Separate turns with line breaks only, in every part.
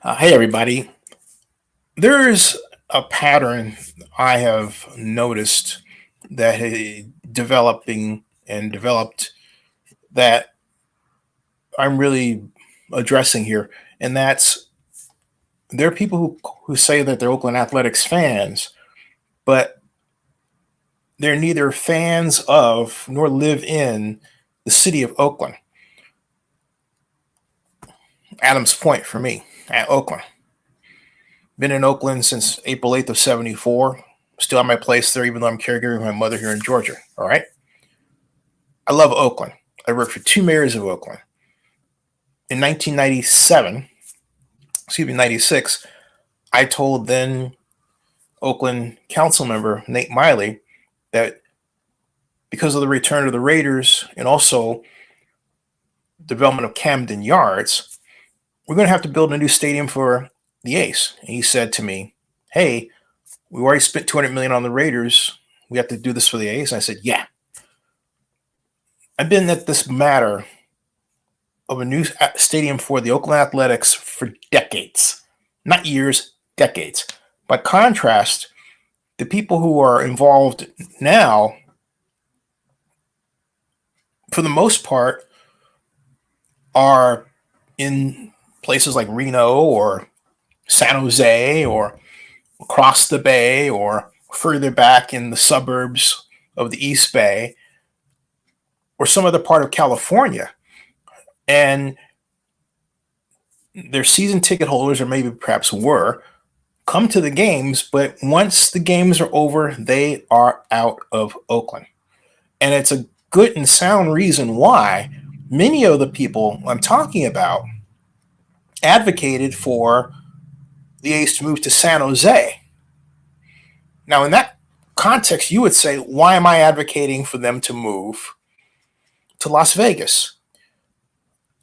Hey, everybody. There's a pattern I have noticed that developing and developed that I'm really addressing here. And that's there are people who say that they're Oakland Athletics fans, but they're neither fans of nor live in the city of Oakland. Adams Point for me at Oakland. Been in Oakland since April 8th of 74. Still at my place there, even though I'm caregiving for my mother here in Georgia. All right. I love Oakland. I worked for two mayors of Oakland. In 1997, excuse me, 96, I told then Oakland council member Nate Miley that because of the return of the Raiders and also development of Camden Yards, we're going to have to build a new stadium for the Ace. And he said to me, "Hey, we already spent 200 million on the Raiders. We have to do this for the Ace." And I said, "Yeah." I've been at this matter of a new stadium for the Oakland Athletics for decades, not years, decades. By contrast, the people who are involved now, for the most part, are in places like Reno or San Jose or across the bay or further back in the suburbs of the East Bay or some other part of California. And their season ticket holders, or maybe perhaps were, come to the games, but once the games are over, they are out of Oakland. And it's a good and sound reason why many of the people I'm talking about advocated for the A's to move to San Jose. Now, in that context, you would say, why am I advocating for them to move to Las Vegas?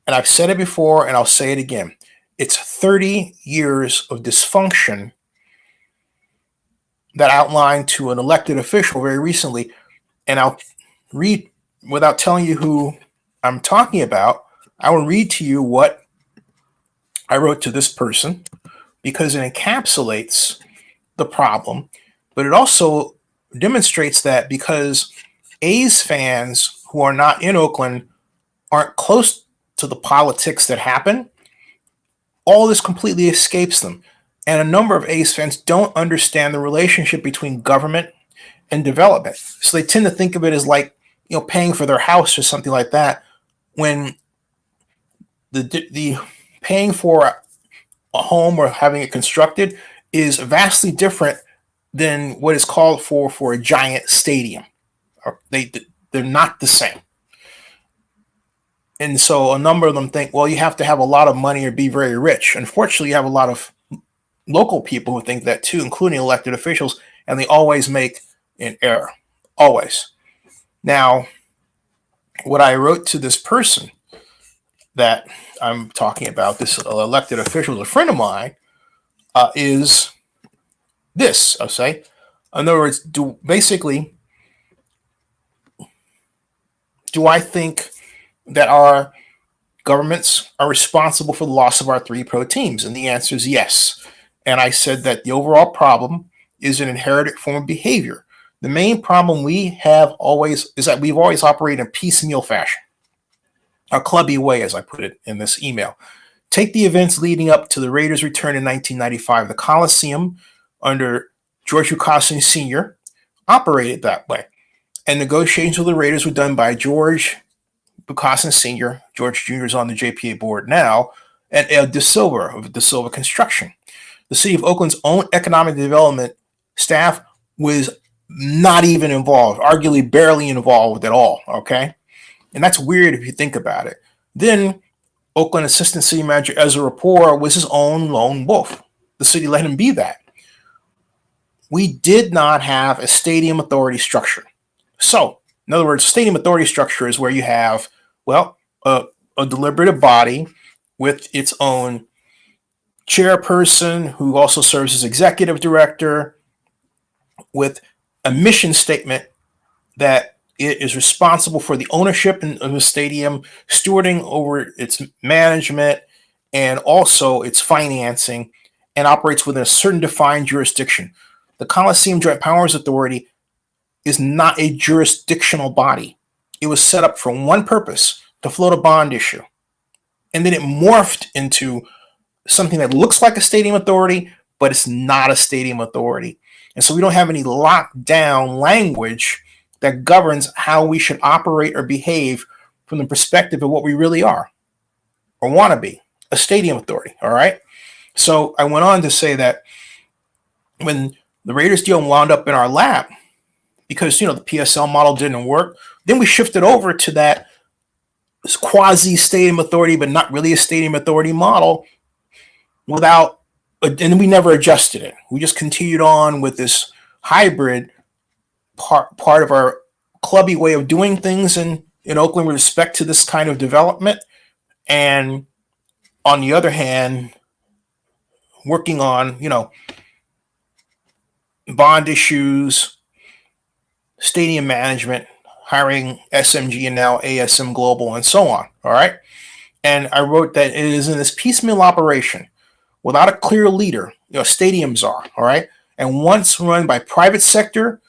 And I've said it before and I'll say it again. It's 30 years of dysfunction that outlined to an elected official very recently. And I'll read, without telling you who I'm talking about, I will read to you what I wrote to this person because it encapsulates the problem, but it also demonstrates that because A's fans who are not in Oakland aren't close to the politics that happen, all this completely escapes them. And a number of A's fans don't understand the relationship between government and development. So they tend to think of it as like, paying for their house or something like that, when the paying for a home or having it constructed is vastly different than what is called for a giant stadium. They're not the same. And so a number of them think, well, you have to have a lot of money or be very rich. Unfortunately, you have a lot of local people who think that too, including elected officials, and they always make an error. Always. Now, what I wrote to this person that I'm talking about, this elected official, a friend of mine, is this. I'll say, in other words, do I think that our governments are responsible for the loss of our three pro teams? And the answer is yes. And I said that the overall problem is an inherited form of behavior. The main problem we have always is that we've always operated in piecemeal fashion, a clubby way, as I put it in this email. Take the events leading up to the Raiders' return in 1995. The Coliseum under George Bukasin Sr. operated that way. And negotiations with the Raiders were done by George Bukasin Sr., George Jr. is on the JPA board now, and Ed De Silva of De Silva Construction. The city of Oakland's own economic development staff was not even involved, arguably barely involved at all, okay? And that's weird if you think about it. Then Oakland Assistant City Manager Ezra Rapport was his own lone wolf. The city let him be that. We did not have a stadium authority structure. So, in other words, stadium authority structure is where you have, a deliberative body with its own chairperson who also serves as executive director, with a mission statement that it is responsible for the ownership of the stadium, stewarding over its management, and also its financing, and operates within a certain defined jurisdiction. The Coliseum Joint Powers Authority is not a jurisdictional body. It was set up for one purpose, to float a bond issue. And then it morphed into something that looks like a stadium authority, but it's not a stadium authority. And so we don't have any locked down language that governs how we should operate or behave from the perspective of what we really are or want to be, a stadium authority. All right. So I went on to say that when the Raiders deal wound up in our lap, because the PSL model didn't work, then we shifted over to that quasi stadium authority, but not really a stadium authority model and we never adjusted it. We just continued on with this hybrid part of our clubby way of doing things in Oakland with respect to this kind of development. And on the other hand, working on, bond issues, stadium management, hiring SMG and now ASM Global and so on. All right. And I wrote that it is in this piecemeal operation without a clear leader, stadiums are. All right. And once run by private sector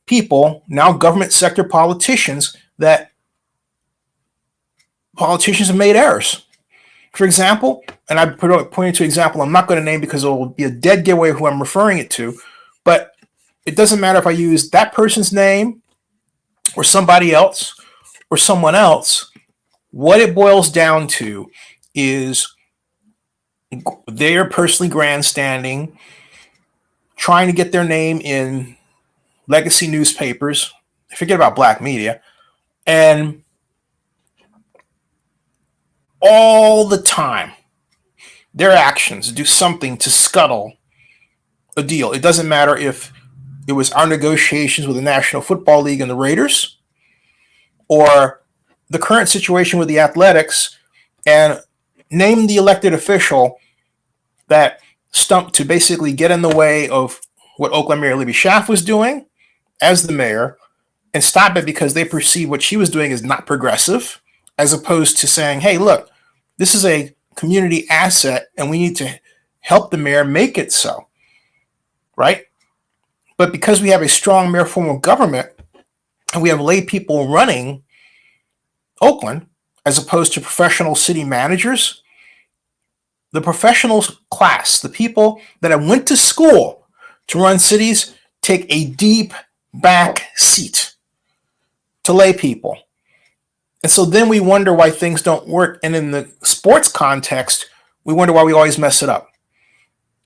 people, now government sector politicians, that politicians have made errors. For example, and I pointed to an example I'm not going to name because it will be a dead giveaway who I'm referring it to, but it doesn't matter if I use that person's name or somebody else or someone else. What it boils down to is they're personally grandstanding, trying to get their name in legacy newspapers, forget about black media, and all the time their actions do something to scuttle a deal. It doesn't matter if it was our negotiations with the National Football League and the Raiders, or the current situation with the Athletics, and name the elected official that stumped to basically get in the way of what Oakland Mayor Libby Schaaf was doing as the mayor, and stop it because they perceive what she was doing as not progressive, as opposed to saying, hey, look, this is a community asset and we need to help the mayor make it so, right? But because we have a strong mayor form of government and we have lay people running Oakland as opposed to professional city managers, the professional class, the people that have went to school to run cities, take a deep back seat to lay people. And so then we wonder why things don't work. And in the sports context, we wonder why we always mess it up.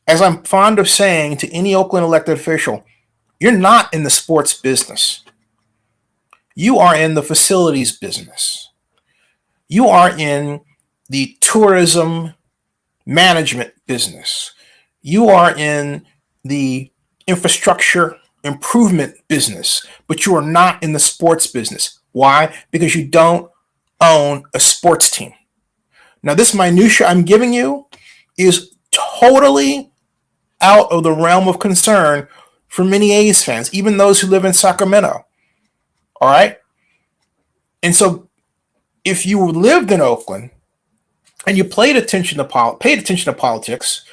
As I'm fond of saying to any Oakland elected official, you're not in the sports business. You are in the facilities business. You are in the tourism management business. You are in the infrastructure improvement business, but you are not in the sports business. Why? Because you don't own a sports team. Now, this minutia I'm giving you is totally out of the realm of concern for many A's fans, even those who live in Sacramento. All right? And so if you lived in Oakland and you paid attention to politics,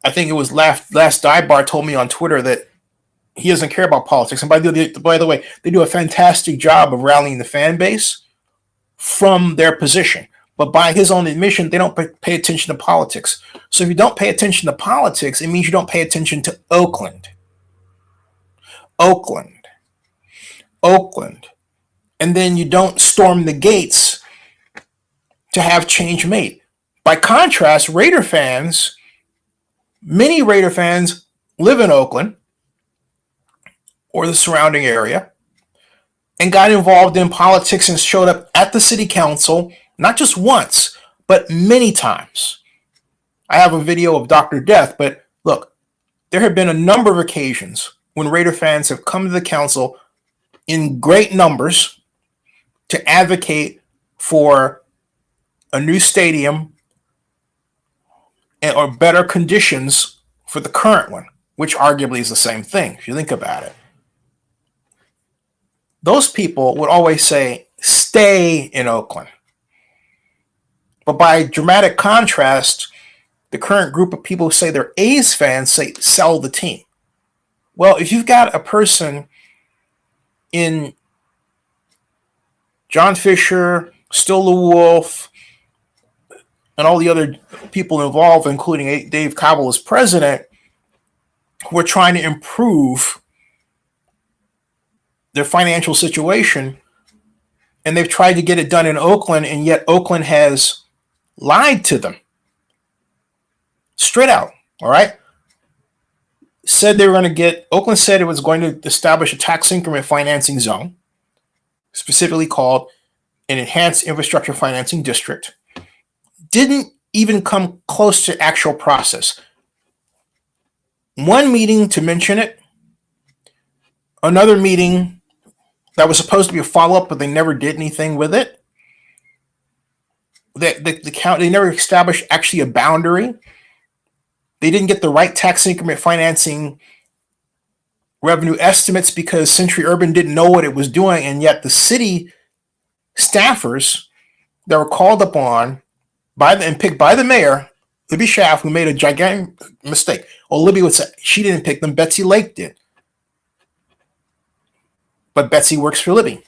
I think it was last Diebar told me on Twitter that he doesn't care about politics. And by the way, they do a fantastic job of rallying the fan base from their position. But by his own admission, they don't pay attention to politics. So if you don't pay attention to politics, it means you don't pay attention to Oakland. Oakland. And then you don't storm the gates to have change made. By contrast, many Raider fans live in Oakland or the surrounding area and got involved in politics and showed up at the city council, not just once, but many times. I have a video of Dr. Death, but look, there have been a number of occasions when Raider fans have come to the council in great numbers to advocate for a new stadium or better conditions for the current one, which arguably is the same thing if you think about it. Those people would always say, stay in Oakland. But by dramatic contrast, the current group of people who say they're A's fans say sell the team. Well, if you've got a person in John Fisher, Still the Wolf, and all the other people involved, including Dave Cobble as president, who are trying to improve their financial situation, and they've tried to get it done in Oakland, and yet Oakland has lied to them. Straight out, all right? Said they were going to get, Oakland said it was going to establish a tax increment financing zone, specifically called an enhanced infrastructure financing district. Didn't even come close to actual process. One meeting to mention it, another meeting that was supposed to be a follow-up, but they never did anything with it. They never established actually a boundary. They didn't get the right tax increment financing revenue estimates because Century Urban didn't know what it was doing, and yet the city staffers that were called upon and picked by the mayor, Libby Schaaf, who made a gigantic mistake. Well, Libby would say she didn't pick them, Betsy Lake did. But Betsy works for Libby.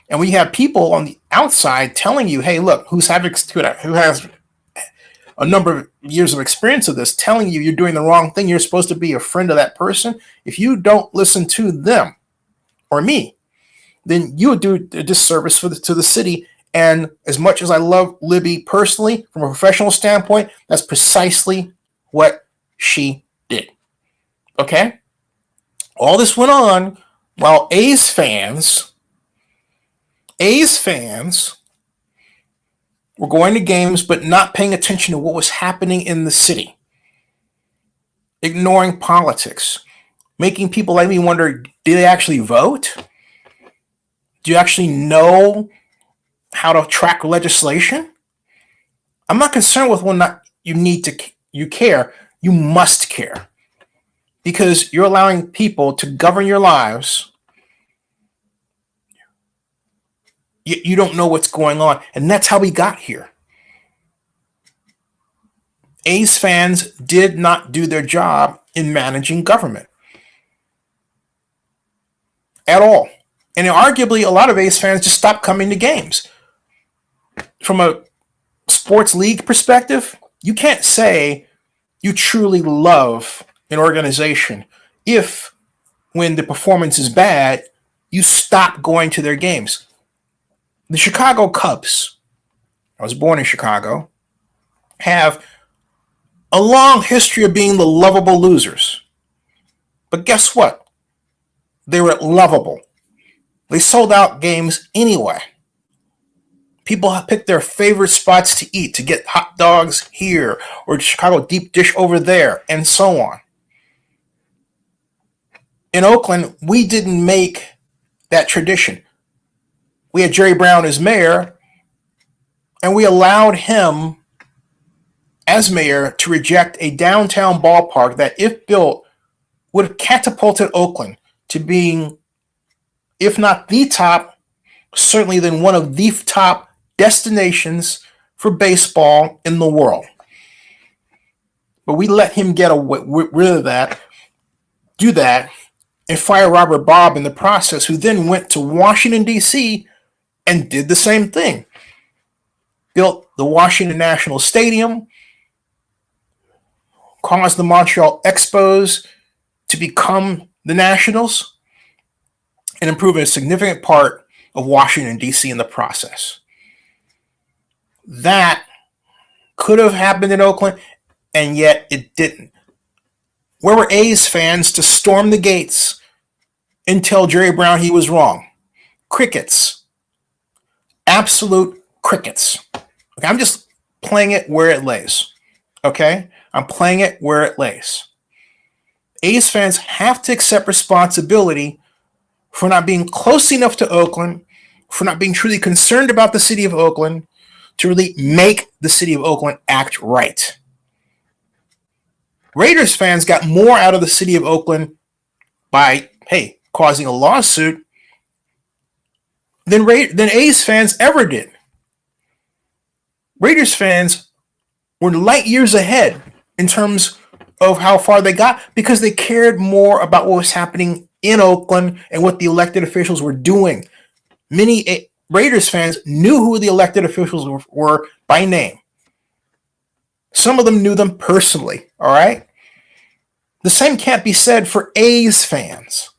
And we have people on the outside telling you, hey, look, who has a number of years of experience of this, telling you you're doing the wrong thing. You're supposed to be a friend of that person. If you don't listen to them or me, then you would do a disservice to the city. And as much as I love Libby personally, from a professional standpoint, that's precisely what she did. Okay? All this went on while A's fans were going to games but not paying attention to what was happening in the city, ignoring politics, making people like me wonder, do they actually vote? Do you actually know how to track legislation? I'm not concerned with whether or not you care. You must care, because you're allowing people to govern your lives. You don't know what's going on, and that's how we got here. A's fans did not do their job in managing government at all. And arguably, a lot of A's fans just stopped coming to games. From a sports league perspective, you can't say you truly love an organization if, when the performance is bad, you stop going to their games. The Chicago Cubs, I was born in Chicago, have a long history of being the lovable losers. But guess what? They were lovable. They sold out games anyway. People picked their favorite spots to eat, to get hot dogs here or Chicago deep dish over there, and so on. In Oakland, we didn't make that tradition. We had Jerry Brown as mayor, and we allowed him as mayor to reject a downtown ballpark that, if built, would have catapulted Oakland to being, if not the top, certainly then one of the top destinations for baseball in the world. But we let him get rid of that, do that, and fire Robert Bob in the process, who then went to Washington, D.C., and did the same thing. Built the Washington National Stadium, caused the Montreal Expos to become the Nationals, and improved a significant part of Washington, D.C. in the process. That could have happened in Oakland, and yet it didn't. Where were A's fans to storm the gates and tell Jerry Brown he was wrong? Crickets. Absolute crickets. Okay, I'm just playing it where it lays. Okay? I'm playing it where it lays. A's fans have to accept responsibility for not being close enough to Oakland, for not being truly concerned about the city of Oakland, to really make the city of Oakland act right. Raiders fans got more out of the city of Oakland by, causing a lawsuit than A's fans ever did. Raiders fans were light years ahead in terms of how far they got because they cared more about what was happening in Oakland and what the elected officials were doing. Many Raiders fans knew who the elected officials were by name. Some of them knew them personally, all right? The same can't be said for A's fans.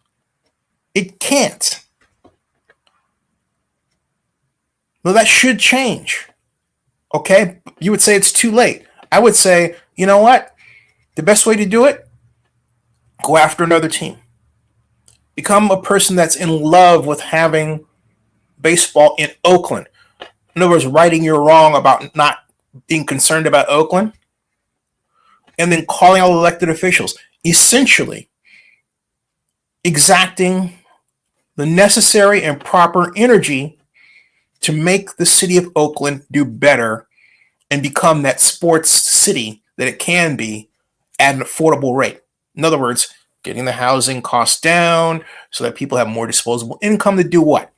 It can't. Well, that should change. Okay? You would say it's too late. I would say, you know what? The best way to do it, go after another team. Become a person that's in love with having baseball in Oakland. In other words, righting your wrong about not being concerned about Oakland, and then calling all elected officials, essentially exacting the necessary and proper energy to make the city of Oakland do better and become that sports city that it can be at an affordable rate. In other words, getting the housing costs down so that people have more disposable income to do what?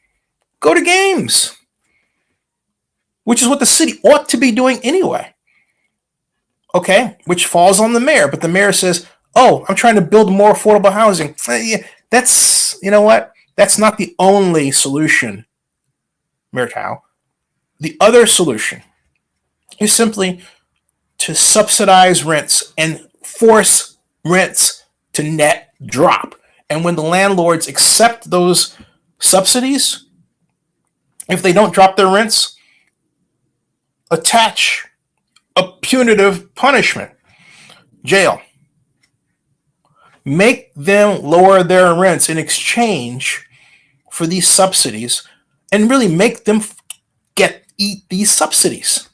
Go to games, which is what the city ought to be doing anyway. Okay, which falls on the mayor, but the mayor says, oh, I'm trying to build more affordable housing. That's, you know what? That's not the only solution, Mayor Tao. The other solution is simply to subsidize rents and force rents to net drop. And when the landlords accept those subsidies, if they don't drop their rents, attach a punitive punishment, jail. Make them lower their rents in exchange for these subsidies and really make them eat these subsidies.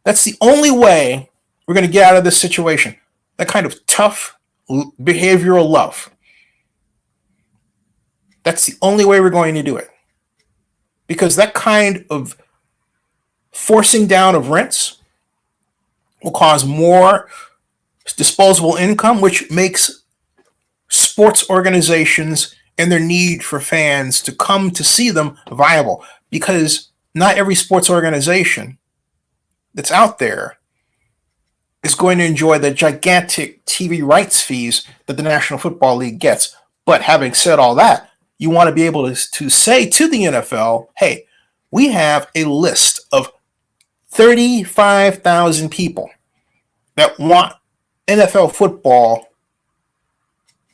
That's the only way we're going to get out of this situation. That kind of tough behavioral love. That's the only way we're going to do it. Because that kind of forcing down of rents will cause more disposable income, which makes sports organizations and their need for fans to come to see them viable. Because not every sports organization that's out there is going to enjoy the gigantic TV rights fees that the National Football League gets. But having said all that, you want to be able to say to the NFL, hey, we have a list of 35,000 people that want NFL football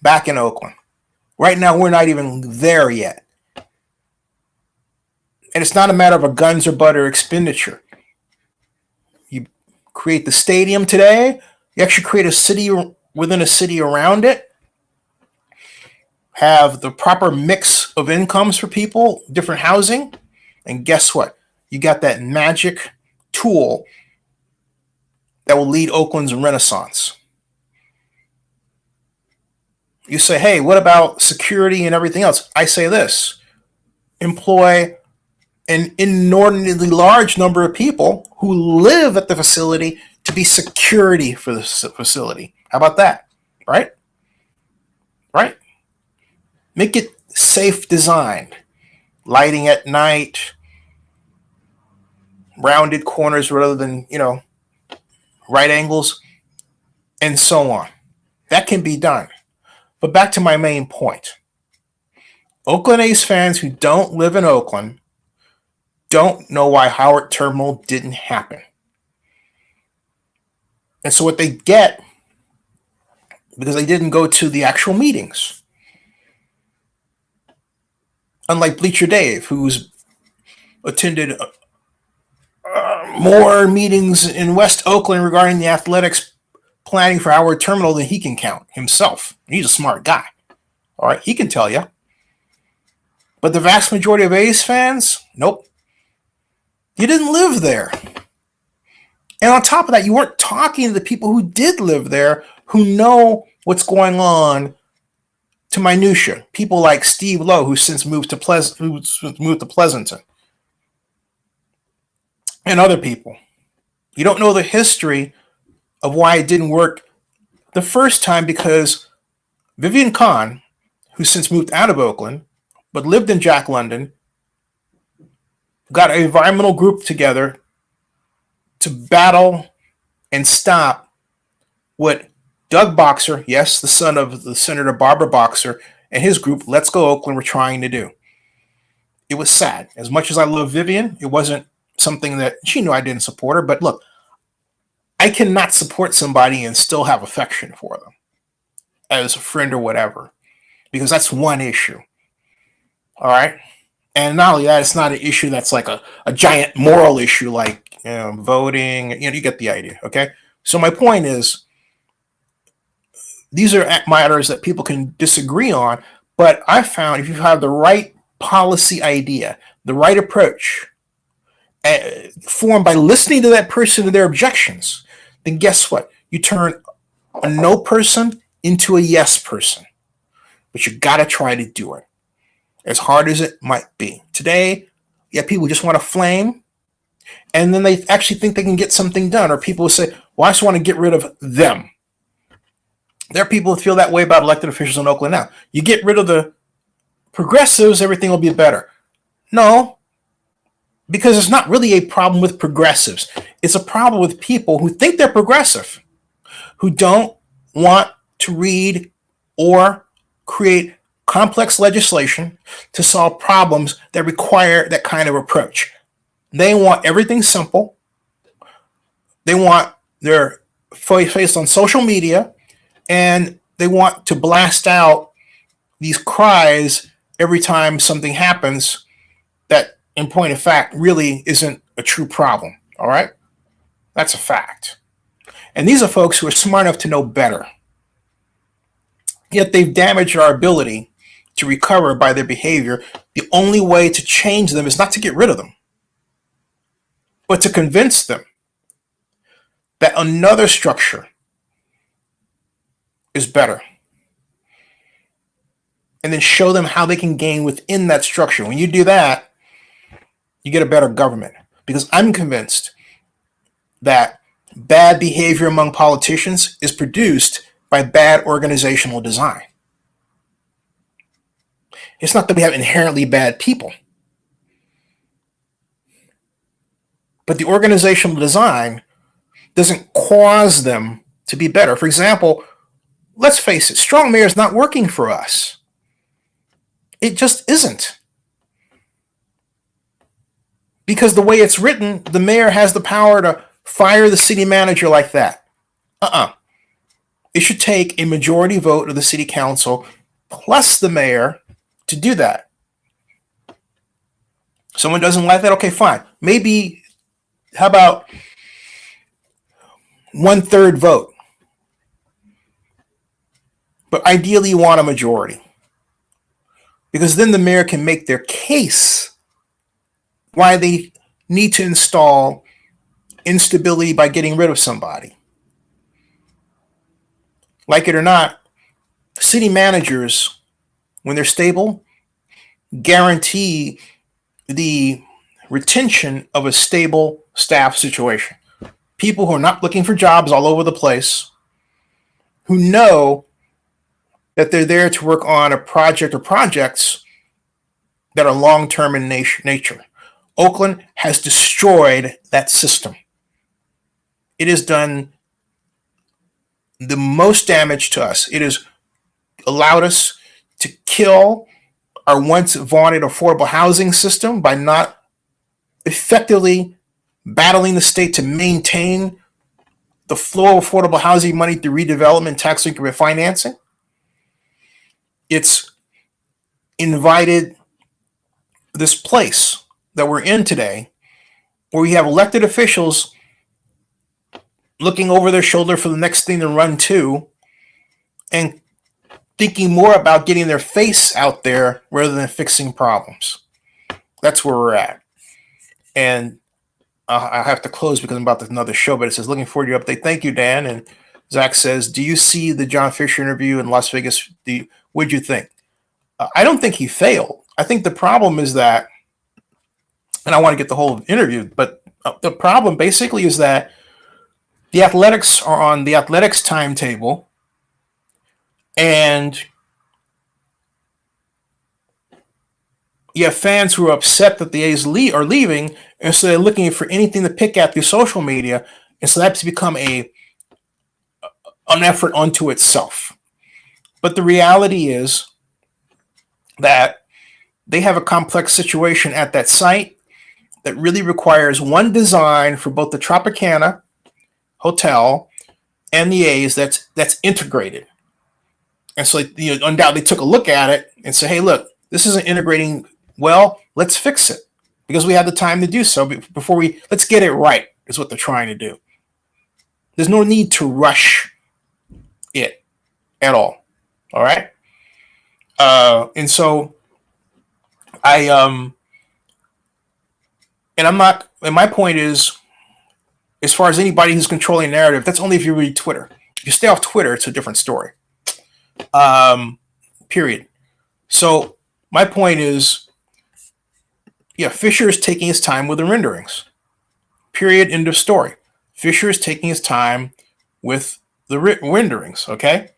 back in Oakland. Right now, we're not even there yet. And it's not a matter of a guns or butter expenditure. You create the stadium today, you actually create a city within a city around it, have the proper mix of incomes for people, different housing, and guess what? You got that magic tool that will lead Oakland's renaissance. You say, hey, what about security and everything else? I say this: employ an inordinately large number of people who live at the facility to be security for the facility. How about that? Right? Right? Make it safe designed. Lighting at night, rounded corners rather than, right angles, and so on. That can be done. But back to my main point. Oakland A's fans who don't live in Oakland don't know why Howard Terminal didn't happen. And so what they get, because they didn't go to the actual meetings, unlike Bleacher Dave, who's attended more meetings in West Oakland regarding the athletics planning for Howard Terminal than he can count himself. He's a smart guy. All right, he can tell you. But the vast majority of A's fans, nope. You didn't live there. And on top of that, you weren't talking to the people who did live there, who know what's going on to minutia. People like Steve Lowe, who's since moved to Pleasanton. And other people. You don't know the history of why it didn't work the first time, because Vivian Kahn, who's since moved out of Oakland, but lived in Jack London, got an environmental group together to battle and stop what Doug Boxer, yes, the son of the Senator Barbara Boxer, and his group, Let's Go Oakland, were trying to do. It was sad. As much as I love Vivian, it wasn't something that she knew I didn't support her. But look, I cannot support somebody and still have affection for them as a friend or whatever, because that's one issue. All right. And not only that, it's not an issue that's like a giant moral issue like voting. You get the idea. Okay. So my point is, these are matters that people can disagree on, but I found if you have the right policy idea, the right approach, formed by listening to that person and their objections, then guess what? You turn a no person into a yes person. But you got to try to do it, as hard as it might be. Today, people just want to flame, and then they actually think they can get something done. Or people will say, well, I just want to get rid of them. There are people who feel that way about elected officials in Oakland now. You get rid of the progressives, everything will be better. No, because it's not really a problem with progressives. It's a problem with people who think they're progressive, who don't want to read or create complex legislation to solve problems that require that kind of approach. They want everything simple. They want their face on social media, and they want to blast out these cries every time something happens that, in point of fact, really isn't a true problem. All right? That's a fact. And these are folks who are smart enough to know better. Yet they've damaged our ability to recover by their behavior. The only way to change them is not to get rid of them, but to convince them that another structure is better. And then show them how they can gain within that structure. When you do that, you get a better government. Because I'm convinced that bad behavior among politicians is produced by bad organizational design. It's not that we have inherently bad people, but the organizational design doesn't cause them to be better. For example, let's face it, strong mayor is not working for us. It just isn't. Because the way it's written, the mayor has the power to fire the city manager like that. It should take a majority vote of the city council plus the mayor to do that. Someone doesn't like that? Okay, fine. Maybe, how about 1/3 vote? But ideally, you want a majority. Because then the mayor can make their case why they need to install instability by getting rid of somebody. Like it or not, city managers, when they're stable, guarantee the retention of a stable staff situation. People who are not looking for jobs all over the place, who know that they're there to work on a project or projects that are long-term in nature. Oakland has destroyed that system. It has done the most damage to us. It has allowed us to kill our once vaunted affordable housing system by not effectively battling the state to maintain the flow of affordable housing money through redevelopment, tax increment financing. It's invited this place that we're in today, where we have elected officials looking over their shoulder for the next thing to run to, and thinking more about getting their face out there rather than fixing problems. That's where we're at. And I have to close because I'm about to another show, but it says, looking forward to your update. Thank you, Dan. And Zach says, do you see the John Fisher interview in Las Vegas? What'd you think? I don't think he failed. I think the problem is that, and I want to get the whole interview, but the problem basically is that the Athletics are on the Athletics timetable, and You have fans who are upset that the A's are leaving, and so they're looking for anything to pick at through social media, and so that's become an effort unto itself. But the reality is that they have a complex situation at that site that really requires one design for both the Tropicana Hotel and the A's that's integrated. And so, undoubtedly took a look at it and said, "Hey, look, this isn't integrating well. Let's fix it because we have the time to do so. Before let's get it right." Is what they're trying to do. There's no need to rush it at all. All right. And so and I'm not. And my point is, as far as anybody who's controlling narrative, that's only if you read Twitter. If you stay off Twitter, it's a different story. Period. So my point is, yeah, Fisher is taking his time with the renderings. Period. End of story. Fisher is taking his time with the renderings. Okay.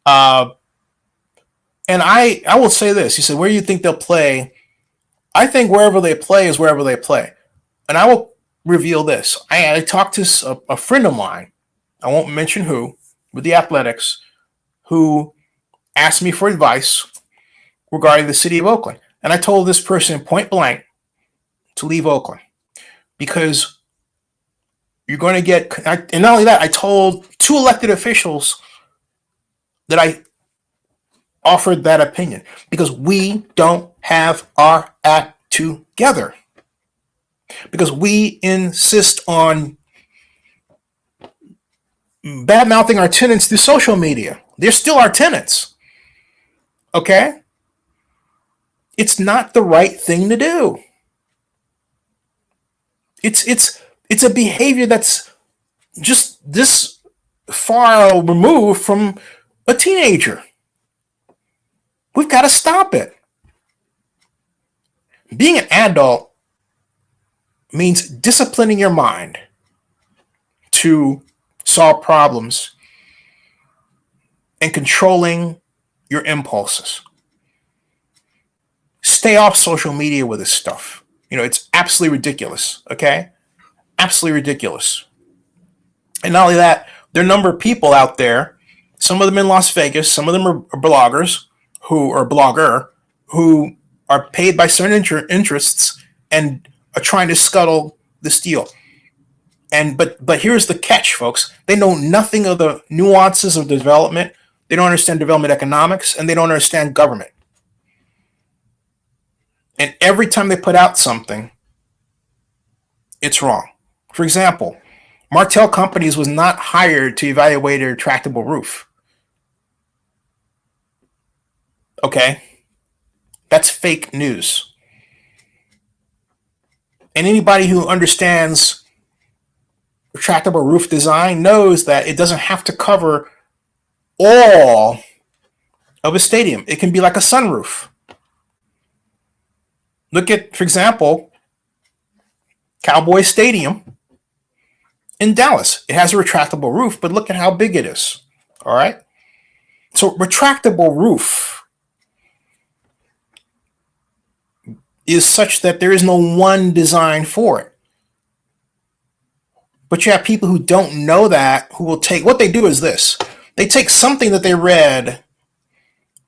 And I will say this. He said, "Where do you think they'll play?" I think wherever they play is wherever they play. And I will reveal this. I talked to a friend of mine, I won't mention who, with the Athletics, who asked me for advice regarding the city of Oakland. And I told this person point blank to leave Oakland because you're going to get, and not only that, I told 2 elected officials that I offered that opinion because we don't have our act together. Because we insist on bad mouthing our tenants through social media. They're still our tenants. Okay? It's not the right thing to do. It's a behavior that's just this far removed from a teenager. We've got to stop it. Being an adult means disciplining your mind to solve problems and controlling your impulses. Stay off social media with this stuff. It's absolutely ridiculous, okay? Absolutely ridiculous. And not only that, there are a number of people out there, some of them in Las Vegas, some of them are bloggers who are paid by certain interests and are trying to scuttle this deal. But here's the catch, folks. They know nothing of the nuances of development. They don't understand development economics, and they don't understand government. And every time they put out something, it's wrong. For example, Martell Companies was not hired to evaluate a retractable roof. Okay? That's fake news. And anybody who understands retractable roof design knows that it doesn't have to cover all of a stadium. It can be like a sunroof. Look at, for example, Cowboy Stadium in Dallas. It has a retractable roof, but look at how big it is. All right? So retractable roof is such that there is no one design for it. But you have people who don't know that, who will take, what they do is this. They take something that they read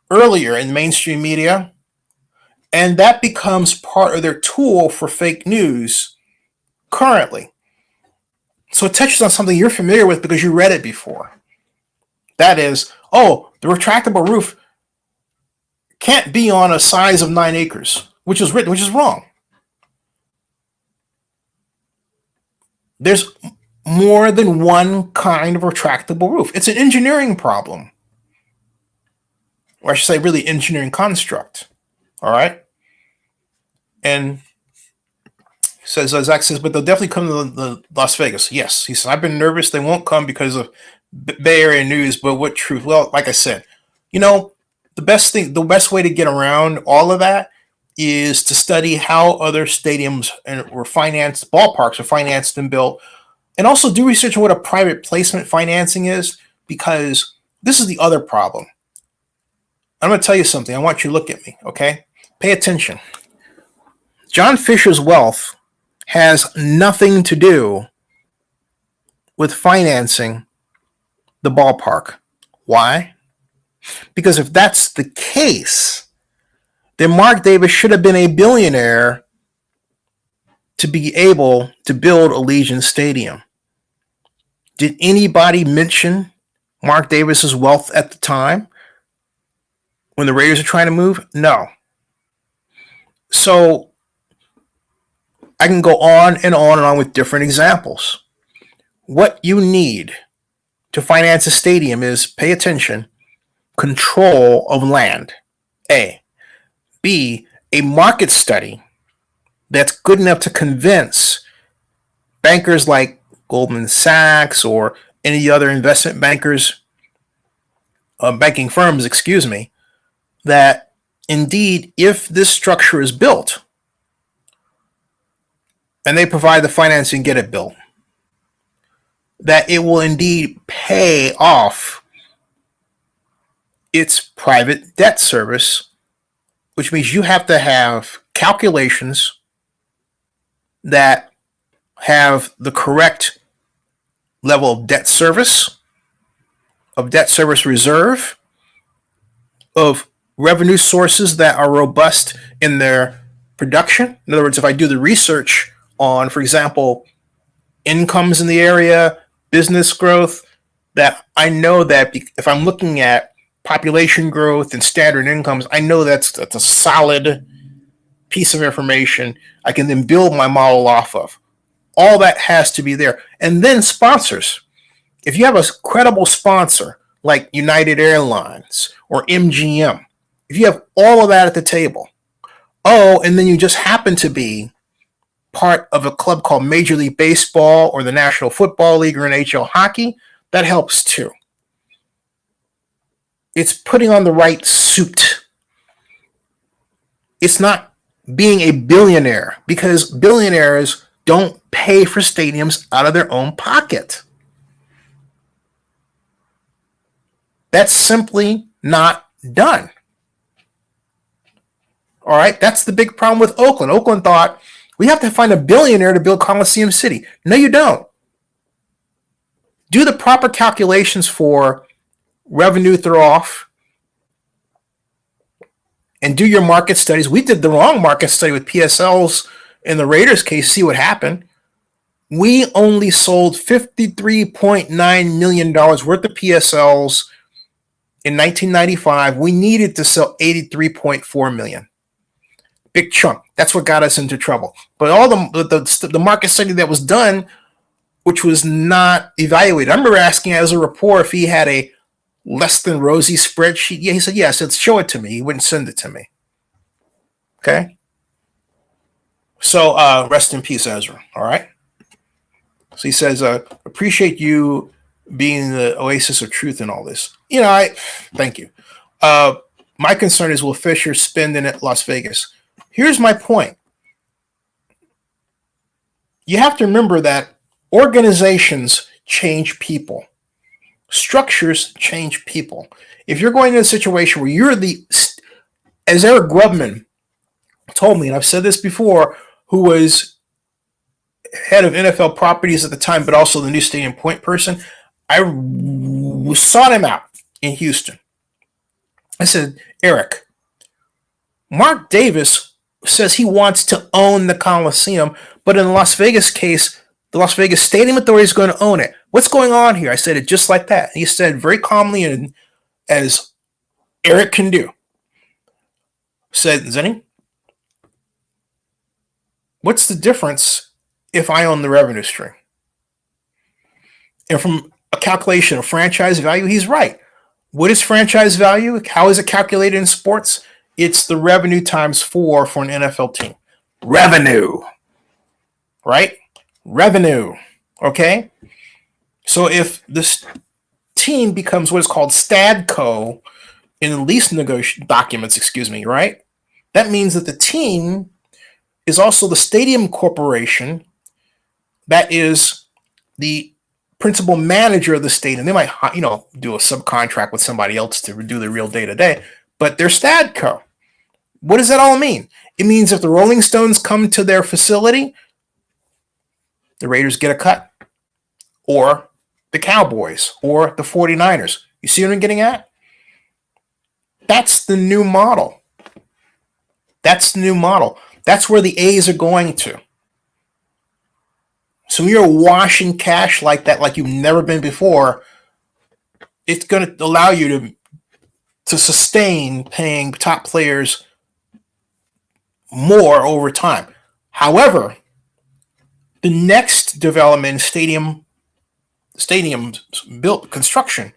earlier in mainstream media, and that becomes part of their tool for fake news currently. So it touches on something you're familiar with because you read it before. That is, the retractable roof can't be on a size of 9 acres, which is wrong. There's more than one kind of retractable roof. It's an engineering problem. Or I should say, really, engineering construct. All right? And Zach says, but they'll definitely come to the Las Vegas. Yes. He says, I've been nervous they won't come because of Bay Area news, but what truth? Well, like I said, the best way to get around all of that is to study how other stadiums were financed, ballparks are financed and built, and also do research on what a private placement financing is, because this is the other problem. I'm going to tell you something. I want you to look at me, okay? Pay attention. John Fisher's wealth has nothing to do with financing the ballpark. Why? Because if that's the case, then Mark Davis should have been a billionaire to be able to build Allegiant Stadium. Did anybody mention Mark Davis's wealth at the time when the Raiders are trying to move? No. So I can go on and on and on with different examples. What you need to finance a stadium is, pay attention, control of land. A. B. A market study that's good enough to convince bankers like Goldman Sachs or any other investment bankers, banking firms, that indeed, if this structure is built and they provide the financing, get it built, that it will indeed pay off its private debt service, which means you have to have calculations that have the correct level of debt service reserve, of revenue sources that are robust in their production. In other words, if I do the research on, for example, incomes in the area, business growth, that I know that if I'm looking at population growth and standard incomes, I know that's a solid piece of information I can then build my model off of. All that has to be there. And then sponsors. If you have a credible sponsor like United Airlines or MGM, if you have all of that at the table, and then you just happen to be part of a club called Major League Baseball or the National Football League or NHL hockey, that helps too. It's putting on the right suit. It's not being a billionaire, because billionaires don't pay for stadiums out of their own pocket. That's simply not done. All right, that's the big problem with Oakland. Oakland thought, we have to find a billionaire to build Coliseum City. No, you don't. Do the proper calculations for revenue throw off and do your market studies. We did the wrong market study with PSLs in the Raiders case. See what happened. We only sold $53.9 million worth of PSLs in 1995. We needed to sell $83.4 million. Big chunk. That's what got us into trouble. But all the market study that was done, which was not evaluated. I remember asking as a reporter if he had a less than rosy spreadsheet. Yeah, he said, yes, let's show it to me. He wouldn't send it to me. Okay. So rest in peace, Ezra. All right. So he says, appreciate you being the oasis of truth in all this. Thank you. My concern is, will Fisher spend in Las Vegas? Here's my point. You have to remember that organizations change people. Structures change people. If you're going in a situation where you're as Eric Grubman told me, and I've said this before, who was head of NFL properties at the time, but also the new stadium point person, I sought him out in Houston. I said, Eric, Mark Davis says he wants to own the Coliseum, but in the Las Vegas case, the Las Vegas Stadium Authority is going to own it. What's going on here? I said it just like that. He said very calmly, and as Eric can do, said, Zenny, what's the difference if I own the revenue stream? And from a calculation of franchise value, he's right. What is franchise value? How is it calculated in sports? It's the revenue times 4 for an NFL team. Revenue. Right? Revenue. Okay? So if this team becomes what is called Stadco in the lease documents, right? That means that the team is also the stadium corporation that is the principal manager of the stadium. They might, do a subcontract with somebody else to do the real day-to-day, but they're Stadco. What does that all mean? It means if the Rolling Stones come to their facility, the Raiders get a cut, or the Cowboys, or the 49ers. You see what I'm getting at? That's the new model. That's the new model. That's where the A's are going to. So you're washing cash like that, like you've never been before. It's going to allow you to sustain paying top players more over time. However, the next development in stadium built construction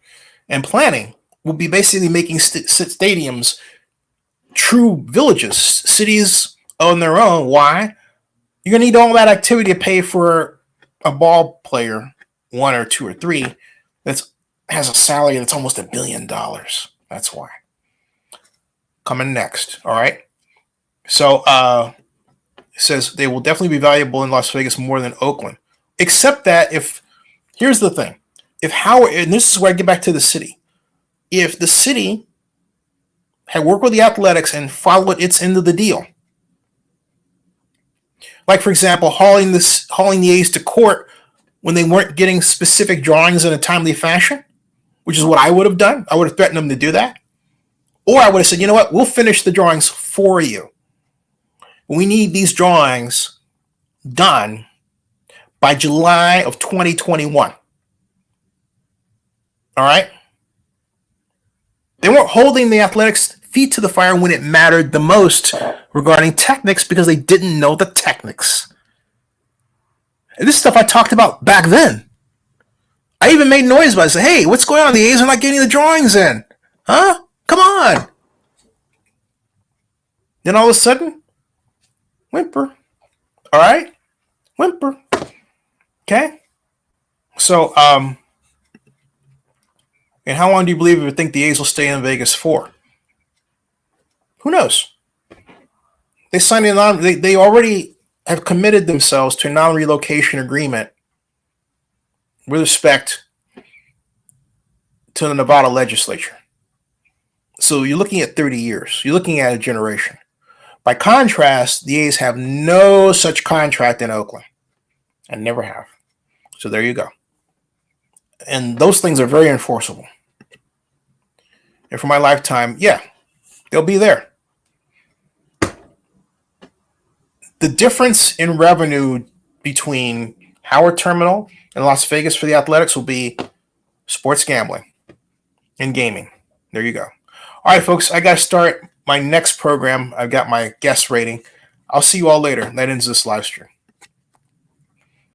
and planning will be basically making stadiums true villages, cities on their own. Why? You're going to need all that activity to pay for a ball player, one or two or three, that has a salary that's almost $1 billion. That's why. Coming next, all right? So it says they will definitely be valuable in Las Vegas more than Oakland. Except that here's the thing. If Howard, and this is where I get back to the city. If the city had worked with the Athletics and followed its end of the deal, like, for example, hauling the A's to court when they weren't getting specific drawings in a timely fashion, which is what I would have done. I would have threatened them to do that. Or I would have said, you know what, we'll finish the drawings for you. We need these drawings done by July of 2021. All right? They weren't holding the Athletics' feet to the fire when it mattered the most regarding techniques because they didn't know the techniques. And this stuff I talked about back then. I even made noise about it. I said, hey, what's going on? The A's are not getting the drawings in. Huh? Come on. Then all of a sudden, whimper. All right? Whimper. Okay? So, and how long do you believe or think the A's will stay in Vegas for? Who knows? They signed they already have committed themselves to a non-relocation agreement with respect to the Nevada legislature. So you're looking at 30 years. You're looking at a generation. By contrast, the A's have no such contract in Oakland and never have. So there you go. And those things are very enforceable. And for my lifetime, yeah, they'll be there. The difference in revenue between Howard Terminal and Las Vegas for the Athletics will be sports gambling and gaming. There you go. All right, folks, I got to start my next program. I've got my guest rating. I'll see you all later. That ends this live stream.